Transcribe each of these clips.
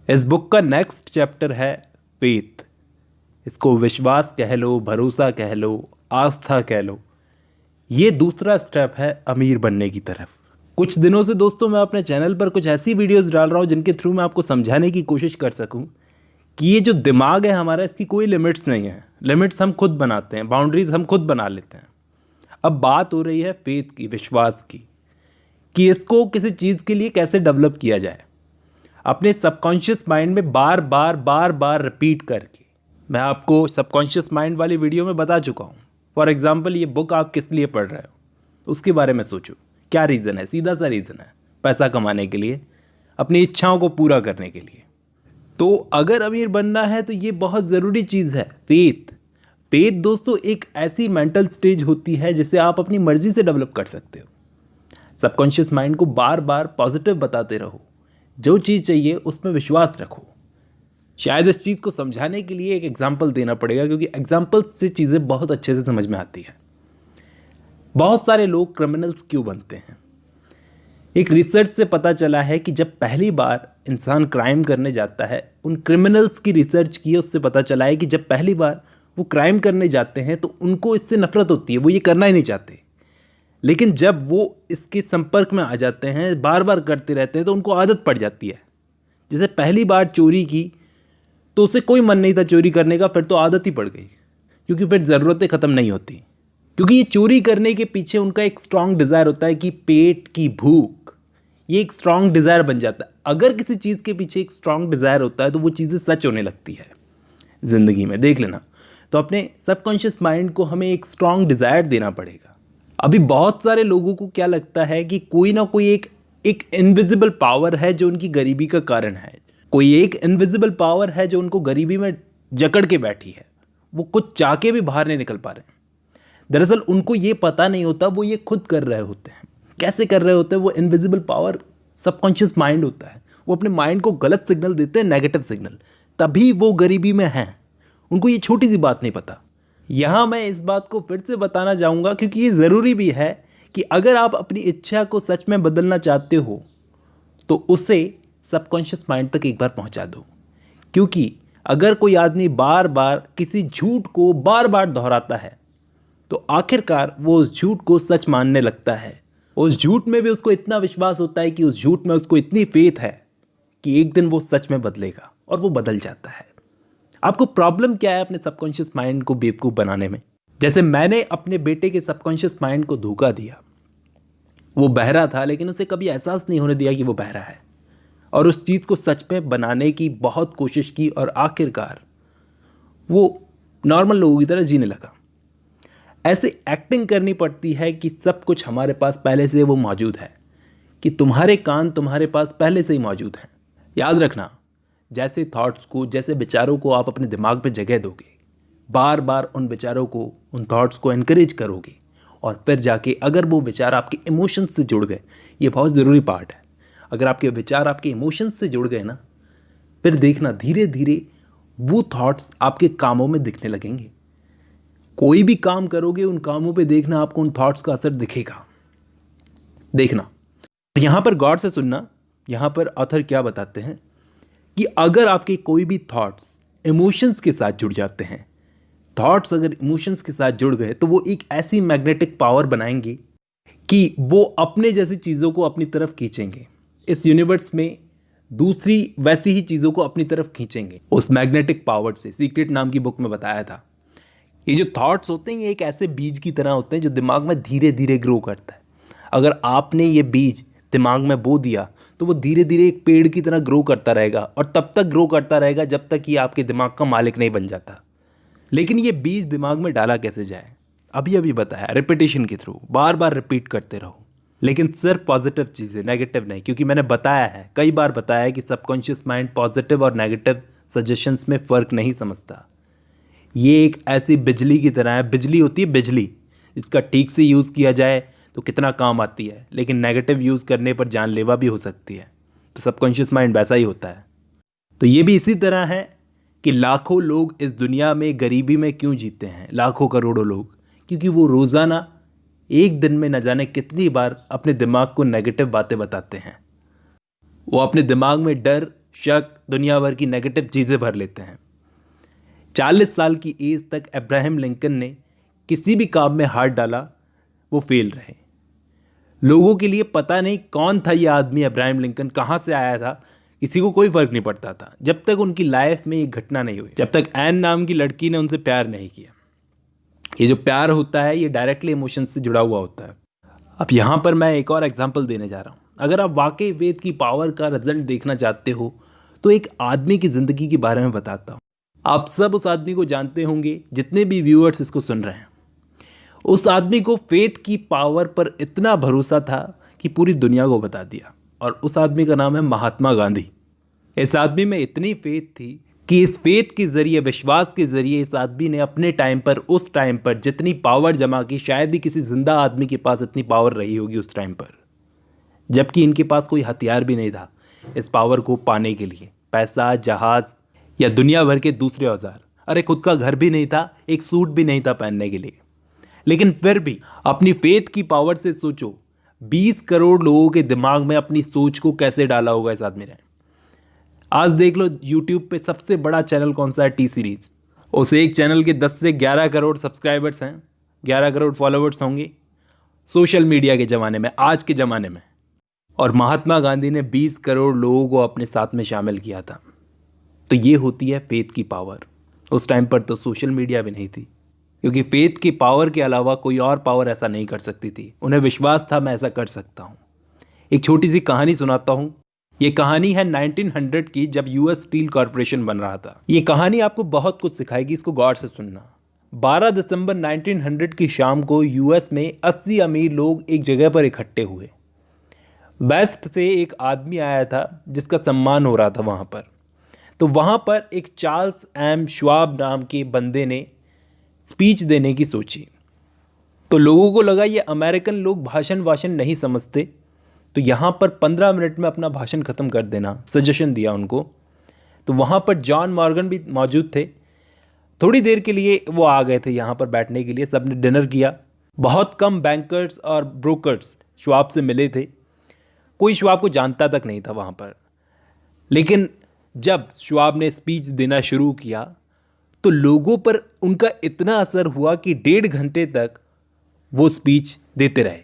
इस बुक का next chapter है फेथ। इसको विश्वास कह लो, भरोसा कह लो, आस्था कह लो। ये दूसरा स्टेप है अमीर बनने की तरफ। कुछ दिनों से दोस्तों मैं अपने चैनल पर कुछ ऐसी वीडियोस डाल रहा हूँ जिनके थ्रू मैं आपको समझाने की कोशिश कर सकूँ कि ये जो दिमाग है हमारा, इसकी कोई लिमिट्स नहीं है। लिमिट्स हम खुद बनाते हैं, बाउंड्रीज हम खुद बना लेते हैं। अब बात हो रही है फेथ की, विश्वास की, कि इसको किसी चीज़ के लिए कैसे डेवलप किया जाए। अपने सबकॉन्शियस माइंड में बार बार रिपीट करके। मैं आपको सबकॉन्शियस माइंड वाली वीडियो में बता चुका हूँ। फॉर एग्जाम्पल, ये बुक आप किस लिए पढ़ रहे हो उसके बारे में सोचो। क्या रीज़न है? सीधा सा रीज़न है, पैसा कमाने के लिए, अपनी इच्छाओं को पूरा करने के लिए। तो अगर अमीर बनना है तो ये बहुत ज़रूरी चीज़ है, फेथ। फेथ दोस्तों एक ऐसी मेंटल स्टेज होती है जिसे आप अपनी मर्जी से डेवलप कर सकते हो। सबकॉन्शियस माइंड को बार बार पॉजिटिव बताते रहो, जो चीज़ चाहिए उसमें विश्वास रखो। शायद इस चीज़ को समझाने के लिए एक एग्जाम्पल देना पड़ेगा, क्योंकि एग्जाम्पल से चीज़ें बहुत अच्छे से समझ में आती है। बहुत सारे लोग क्रिमिनल्स क्यों बनते हैं? एक रिसर्च से पता चला है कि जब पहली बार इंसान क्राइम करने जाता है, उन क्रिमिनल्स की रिसर्च की है, उससे पता चला है कि जब पहली बार वो क्राइम करने जाते हैं तो उनको इससे नफरत होती है, वो ये करना ही नहीं चाहते। लेकिन जब वो इसके संपर्क में आ जाते हैं, बार बार करते रहते हैं, तो उनको आदत पड़ जाती है। जैसे पहली बार चोरी की तो उसे कोई मन नहीं था चोरी करने का, फिर तो आदत ही पड़ गई, क्योंकि फिर ज़रूरतें ख़त्म नहीं होती। क्योंकि ये चोरी करने के पीछे उनका एक स्ट्रांग डिज़ायर होता है कि पेट की भूख, ये एक स्ट्रांग डिज़ायर बन जाता है। अगर किसी चीज़ के पीछे एक स्ट्रांग डिज़ायर होता है तो वो चीज़ें सच होने लगती है ज़िंदगी में। देख लेना। तो अपने सबकॉन्शियस माइंड को हमें एक स्ट्रांग डिज़ायर देना पड़ेगा। अभी बहुत सारे लोगों को क्या लगता है कि कोई ना कोई एक इनविजिबल पावर है जो उनकी गरीबी का कारण है। कोई एक इनविजिबल पावर है जो उनको गरीबी में जकड़ के बैठी है। वो कुछ चाह के भी बाहर नहीं निकल पा रहे हैं। दरअसल उनको ये पता नहीं होता, वो ये खुद कर रहे होते हैं। कैसे कर रहे होते हैं? वो इनविजिबल पावर सबकॉन्शियस माइंड होता है, वो अपने माइंड को गलत सिग्नल देते हैं, नेगेटिव सिग्नल। तभी वो गरीबी में हैं। उनको ये छोटी सी बात नहीं पता। यहाँ मैं इस बात को फिर से बताना चाहूँगा, क्योंकि ये ज़रूरी भी है कि अगर आप अपनी इच्छा को सच में बदलना चाहते हो तो उसे सबकॉन्शियस माइंड तक एक बार पहुँचा दो। क्योंकि अगर कोई आदमी बार बार किसी झूठ को बार बार दोहराता है तो आखिरकार वो उस झूठ को सच मानने लगता है। उस झूठ में भी उसको इतना विश्वास होता है कि उस झूठ में उसको इतनी फेथ है कि एक दिन वो सच में बदलेगा, और वो बदल जाता है। आपको प्रॉब्लम क्या है अपने सबकॉन्शियस माइंड को बेवकूफ़ बनाने में? जैसे मैंने अपने बेटे के सबकॉन्शियस माइंड को धोखा दिया। वो बहरा था, लेकिन उसे कभी एहसास नहीं होने दिया कि वो बहरा है, और उस चीज़ को सच में बनाने की बहुत कोशिश की, और आखिरकार वो नॉर्मल लोगों की तरह जीने लगा। ऐसे एक्टिंग करनी पड़ती है कि सब कुछ हमारे पास पहले से वो मौजूद है, कि तुम्हारे कान तुम्हारे पास पहले से ही मौजूद हैं। याद रखना, जैसे थॉट्स को, जैसे विचारों को आप अपने दिमाग में जगह दोगे, बार बार उन विचारों को, उन थॉट्स को एनकरेज करोगे, और फिर जाके अगर वो विचार आपके इमोशंस से जुड़ गए, ये बहुत ज़रूरी पार्ट है। अगर आपके विचार आपके इमोशंस से जुड़ गए ना, फिर देखना धीरे धीरे वो थॉट्स आपके कामों में दिखने लगेंगे। कोई भी काम करोगे, उन कामों पे देखना आपको उन थॉट्स का असर दिखेगा। देखना, यहाँ पर गौर से सुनना। यहाँ पर ऑथर क्या बताते हैं कि अगर आपके कोई भी थॉट्स इमोशंस के साथ जुड़ जाते हैं, थॉट्स अगर इमोशंस के साथ जुड़ गए तो वो एक ऐसी मैग्नेटिक पावर बनाएंगे कि वो अपने जैसी चीज़ों को अपनी तरफ खींचेंगे। इस यूनिवर्स में दूसरी वैसी ही चीज़ों को अपनी तरफ खींचेंगे उस मैग्नेटिक पावर से। सीक्रेट नाम की बुक में बताया था। ये जो थॉट्स होते हैं, ये एक ऐसे बीज की तरह होते हैं जो दिमाग में धीरे धीरे ग्रो करता है। अगर आपने ये बीज दिमाग में बो दिया तो वो धीरे धीरे एक पेड़ की तरह ग्रो करता रहेगा, और तब तक ग्रो करता रहेगा जब तक ये आपके दिमाग का मालिक नहीं बन जाता। लेकिन ये बीज दिमाग में डाला कैसे जाए? अभी अभी बताया, रिपीटेशन के थ्रू, बार बार रिपीट करते रहो। लेकिन सिर्फ पॉजिटिव चीज़ें, नेगेटिव नहीं। क्योंकि मैंने बताया है, कई बार बताया है कि सबकॉन्शियस माइंड पॉजिटिव और नेगेटिव सजेशंस में फ़र्क नहीं समझता। ये एक ऐसी बिजली की तरह है। बिजली होती है बिजली, इसका ठीक से यूज़ किया जाए तो कितना काम आती है, लेकिन नेगेटिव यूज़ करने पर जानलेवा भी हो सकती है। तो सबकॉन्शियस माइंड वैसा ही होता है। तो ये भी इसी तरह है कि लाखों लोग इस दुनिया में गरीबी में क्यों जीते हैं, लाखों करोड़ों लोग, क्योंकि वो रोज़ाना एक दिन में न जाने कितनी बार अपने दिमाग को नेगेटिव बातें बताते हैं। वो अपने दिमाग में डर, शक, दुनिया भर की नेगेटिव चीज़ें भर लेते हैं। 40 साल की एज तक अब्राहम लिंकन ने किसी भी काम में हाथ डाला वो फेल रहे। लोगों के लिए पता नहीं कौन था ये आदमी अब्राहम लिंकन, कहाँ से आया था, किसी को कोई फर्क नहीं पड़ता था जब तक उनकी लाइफ में ये घटना नहीं हुई, जब तक एन नाम की लड़की ने उनसे प्यार नहीं किया। ये जो प्यार होता है ये डायरेक्टली इमोशन से जुड़ा हुआ होता है। अब यहाँ पर मैं एक और एग्जांपल देने जा रहा हूँ। अगर आप वाकई वेद की पावर का रिजल्ट देखना चाहते हो तो एक आदमी की ज़िंदगी के बारे में बताता हूँ। आप सब उस आदमी को जानते होंगे, जितने भी व्यूअर्स इसको सुन रहे हैं। उस आदमी को फेथ की पावर पर इतना भरोसा था कि पूरी दुनिया को बता दिया, और उस आदमी का नाम है महात्मा गांधी। इस आदमी में इतनी फेथ थी कि इस फेथ के ज़रिए, विश्वास के ज़रिए इस आदमी ने अपने टाइम पर, उस टाइम पर जितनी पावर जमा की, शायद ही किसी जिंदा आदमी के पास इतनी पावर रही होगी उस टाइम पर, जबकि इनके पास कोई हथियार भी नहीं था इस पावर को पाने के लिए। पैसा, जहाज़ या दुनिया भर के दूसरे औजार, अरे खुद का घर भी नहीं था, एक सूट भी नहीं था पहनने के लिए। लेकिन फिर भी अपनी फेथ की पावर से सोचो, 20 करोड़ लोगों के दिमाग में अपनी सोच को कैसे डाला होगा इस आदमी ने। आज देख लो यूट्यूब पे सबसे बड़ा चैनल कौन सा है, टी सीरीज। उस एक चैनल के 10 से 11 करोड़ सब्सक्राइबर्स हैं, 11 करोड़ फॉलोवर्स होंगे सोशल मीडिया के ज़माने में, आज के ज़माने में। और महात्मा गांधी ने 20 करोड़ लोगों को अपने साथ में शामिल किया था। तो ये होती है फेथ की पावर। उस टाइम पर तो सोशल मीडिया भी नहीं थी, क्योंकि फेथ की पावर के अलावा कोई और पावर ऐसा नहीं कर सकती थी। उन्हें विश्वास था मैं ऐसा कर सकता हूँ। एक छोटी सी कहानी सुनाता हूँ। ये कहानी है 1900 की, जब यूएस स्टील कॉरपोरेशन बन रहा था। ये कहानी आपको बहुत कुछ सिखाएगी, इसको गौर से सुनना। 12 दिसंबर 1900 की शाम को यूएस में 80 अमीर लोग एक जगह पर इकट्ठे हुए। वेस्ट से एक आदमी आया था जिसका सम्मान हो रहा था वहाँ पर। तो वहाँ पर एक चार्ल्स एम श्वाब नाम के बंदे ने स्पीच देने की सोची। तो लोगों को लगा ये अमेरिकन लोग भाषण वाषण नहीं समझते, तो यहाँ पर 15 मिनट में अपना भाषण ख़त्म कर देना, सजेशन दिया उनको। तो वहाँ पर जॉन मॉर्गन भी मौजूद थे। थोड़ी देर के लिए वो आ गए थे यहाँ पर बैठने के लिए। सबने डिनर किया। बहुत कम बैंकर्स और ब्रोकर्स श्वाब से मिले थे। कोई श्वाब को जानता तक नहीं था वहाँ पर। लेकिन जब श्वाब ने स्पीच देना शुरू किया तो लोगों पर उनका इतना असर हुआ कि 1.5 घंटे तक वो स्पीच देते रहे।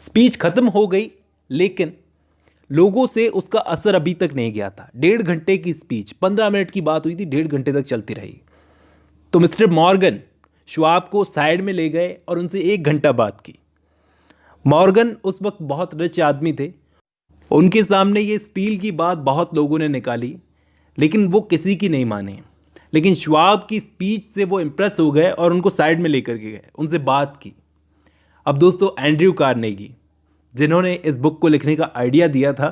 स्पीच खत्म हो गई, लेकिन लोगों से उसका असर अभी तक नहीं गया था। 1.5 घंटे की स्पीच, 15 मिनट की बात हुई थी, 1.5 घंटे तक चलती रही। तो मिस्टर मॉर्गन श्वाब को साइड में ले गए और उनसे 1 घंटा बात की। मॉर्गन उस वक्त बहुत रिच आदमी थे। उनके सामने ये स्टील की बात बहुत लोगों ने निकाली, लेकिन वो किसी की नहीं माने। लेकिन श्वाब की स्पीच से वो इम्प्रेस हो गए और उनको साइड में लेकर के गए, उनसे बात की। अब दोस्तों, एंड्रयू कार्नेगी, जिन्होंने इस बुक को लिखने का आइडिया दिया था,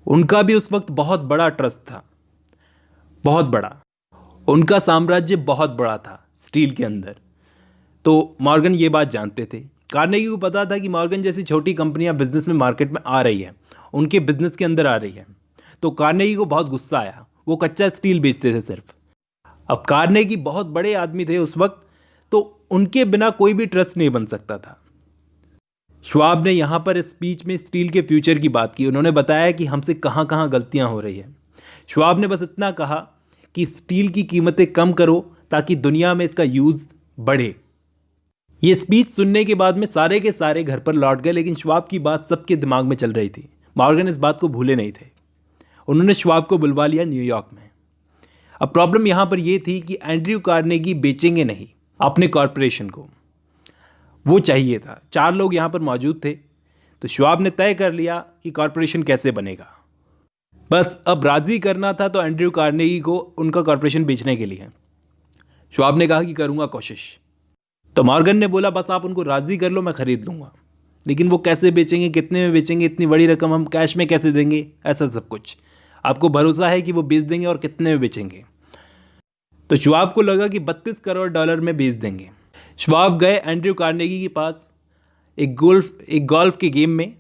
उनका भी उस वक्त बहुत बड़ा ट्रस्ट था, बहुत बड़ा। उनका साम्राज्य बहुत बड़ा था स्टील के अंदर। तो मॉर्गन ये बात जानते थे। कार्नेगी को पता था कि मॉर्गन जैसी छोटी कंपनियां बिजनेस में, मार्केट में आ रही है, उनके बिजनेस के अंदर आ रही है। तो कार्नेगी को बहुत गुस्सा आया। वो कच्चा स्टील बेचते थे सिर्फ। अब कार्नेगी बहुत बड़े आदमी थे उस वक्त, तो उनके बिना कोई भी ट्रस्ट नहीं बन सकता था। श्वाब ने यहाँ पर इस स्पीच में स्टील के फ्यूचर की बात की। उन्होंने बताया कि हमसे कहाँ कहाँ गलतियाँ हो रही हैं। श्वाब ने बस इतना कहा कि स्टील की कीमतें कम करो ताकि दुनिया में इसका यूज़ बढ़े। ये स्पीच सुनने के बाद में सारे के सारे घर पर लौट गए, लेकिन श्वाब की बात सबके दिमाग में चल रही थी। मॉर्गन इस बात को भूले नहीं थे। उन्होंने श्वाब को बुलवा लिया न्यूयॉर्क में। अब प्रॉब्लम यहाँ पर यह थी कि एंड्रयू कार्नेगी बेचेंगे नहीं अपने कॉरपोरेशन को, वो चाहिए था। 4 लोग यहाँ पर मौजूद थे। तो श्वाब ने तय कर लिया कि कॉरपोरेशन कैसे बनेगा। बस अब राज़ी करना था तो एंड्रयू कार्नेगी को उनका कॉरपोरेशन बेचने के लिए। श्वाब ने कहा कि करूँगा कोशिश। तो मॉर्गन ने बोला बस आप उनको राज़ी कर लो, मैं ख़रीद लूँगा। लेकिन वो कैसे बेचेंगे, कितने में बेचेंगे, इतनी बड़ी रकम हम कैश में कैसे देंगे, ऐसा सब कुछ। आपको भरोसा है कि वो बेच देंगे और कितने में बेचेंगे? तो श्वाब को लगा कि $32 करोड़ में बेच देंगे। श्वाब गए एंड्रयू कार्नेगी के पास एक गोल्फ के गेम में।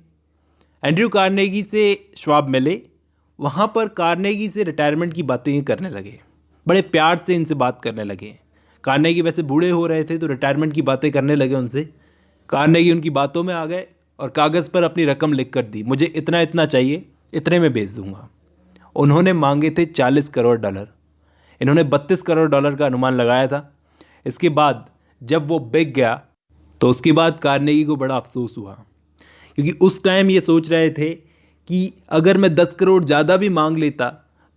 एंड्रयू कार्नेगी से श्वाब मिले। वहाँ पर कार्नेगी से रिटायरमेंट की बातें करने लगे, बड़े प्यार से इनसे बात करने लगे। कार्नेगी वैसे बूढ़े हो रहे थे तो रिटायरमेंट की बातें करने लगे उनसे। कार्नेगी उनकी बातों में आ गए और कागज़ पर अपनी रकम लिख कर दी, मुझे इतना इतना चाहिए, इतने में बेच दूंगा। उन्होंने मांगे थे $40 करोड़। इन्होंने $32 करोड़ का अनुमान लगाया था। इसके बाद जब वो बिक गया तो उसके बाद कार्नेगी को बड़ा अफसोस हुआ, क्योंकि उस टाइम ये सोच रहे थे कि अगर मैं 10 करोड़ ज़्यादा भी मांग लेता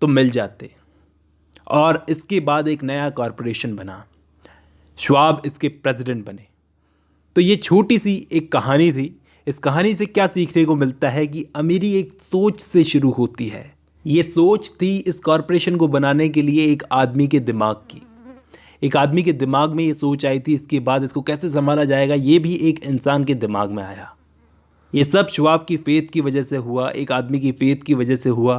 तो मिल जाते। और इसके बाद एक नया कॉरपोरेशन बना, श्वाब इसके प्रेसिडेंट बने। तो ये छोटी सी एक कहानी थी। इस कहानी से क्या सीखने को मिलता है कि अमीरी एक सोच से शुरू होती है। ये सोच थी इस कॉरपोरेशन को बनाने के लिए एक आदमी के दिमाग की। एक आदमी के दिमाग में ये सोच आई थी, इसके बाद इसको कैसे संभाला जाएगा ये भी एक इंसान के दिमाग में आया। ये सब श्वाब की फेथ की वजह से हुआ, एक आदमी की फेथ की वजह से हुआ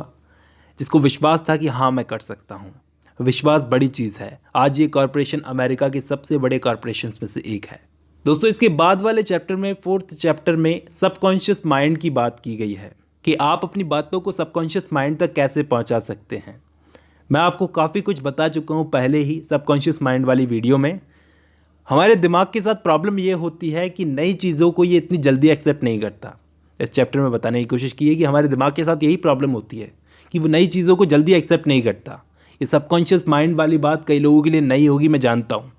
जिसको विश्वास था कि हाँ मैं कर सकता हूँ। विश्वास बड़ी चीज़ है। आज ये कॉरपोरेशन अमेरिका के सबसे बड़े कॉरपोरेशंस में से एक है। दोस्तों, इसके बाद वाले चैप्टर में, 4th चैप्टर में सबकॉन्शियस माइंड की बात की गई है कि आप अपनी बातों को सबकॉन्शियस माइंड तक कैसे पहुंचा सकते हैं। मैं आपको काफ़ी कुछ बता चुका हूं पहले ही सबकॉन्शियस माइंड वाली वीडियो में। हमारे दिमाग के साथ प्रॉब्लम ये होती है कि नई चीज़ों को ये इतनी जल्दी एक्सेप्ट नहीं करता। इस चैप्टर में बताने की कोशिश की है कि हमारे दिमाग के साथ यही प्रॉब्लम होती है कि वो नई चीज़ों को जल्दी एक्सेप्ट नहीं करता। ये सबकॉन्शियस माइंड वाली बात कई लोगों के लिए नई होगी, मैं जानता हूँ,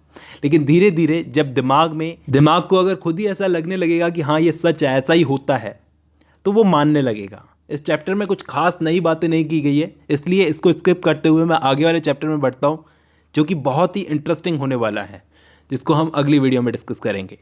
लेकिन धीरे धीरे जब दिमाग को अगर खुद ही ऐसा लगने लगेगा कि हाँ ये सच है, ऐसा ही होता है, तो वो मानने लगेगा। इस चैप्टर में कुछ खास नई बातें नहीं की गई है, इसलिए इसको स्किप करते हुए मैं आगे वाले चैप्टर में बढ़ता हूँ, जो कि बहुत ही इंटरेस्टिंग होने वाला है, जिसको हम अगली वीडियो में डिस्कस करेंगे।